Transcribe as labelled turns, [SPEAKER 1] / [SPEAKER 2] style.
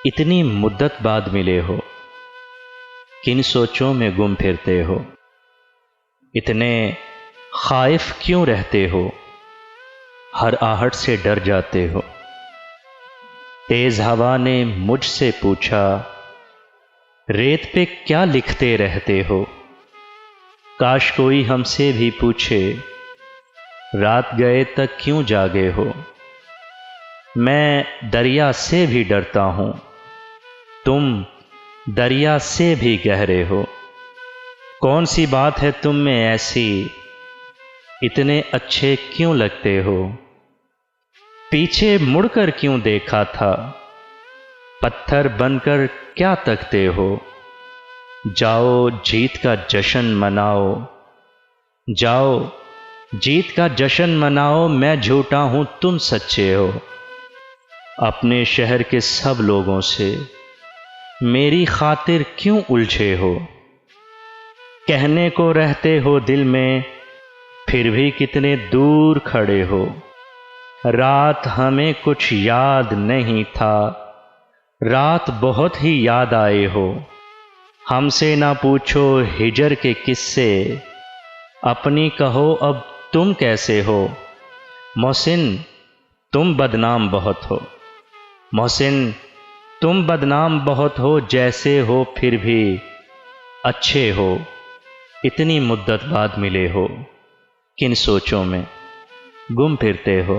[SPEAKER 1] इतनी मुद्दत बाद मिले हो, किन सोचों में गुम फिरते हो। इतने खाइफ क्यों रहते हो, हर आहट से डर जाते हो। तेज हवा ने मुझसे पूछा, रेत पे क्या लिखते रहते हो। काश कोई हमसे भी पूछे, रात गए तक क्यों जागे हो। मैं दरिया से भी डरता हूँ, तुम दरिया से भी गहरे हो। कौन सी बात है तुम में ऐसी, इतने अच्छे क्यों लगते हो। पीछे मुड़कर क्यों देखा था, पत्थर बनकर क्या तकते हो। जाओ जीत का जश्न मनाओ, जाओ जीत का जश्न मनाओ। मैं झूठा हूँ तुम सच्चे हो। अपने शहर के सब लोगों से मेरी खातिर क्यों उलझे हो। कहने को रहते हो दिल में, फिर भी कितने दूर खड़े हो। रात हमें कुछ याद नहीं था, रात बहुत ही याद आए हो। हमसे ना पूछो हिजर के किस्से, अपनी कहो अब तुम कैसे हो। मोहसिन तुम बदनाम बहुत हो, मोहसिन तुम बदनाम बहुत हो। जैसे हो फिर भी अच्छे हो। इतनी मुद्दत बाद मिले हो, किन सोचों में गुम फिरते हो।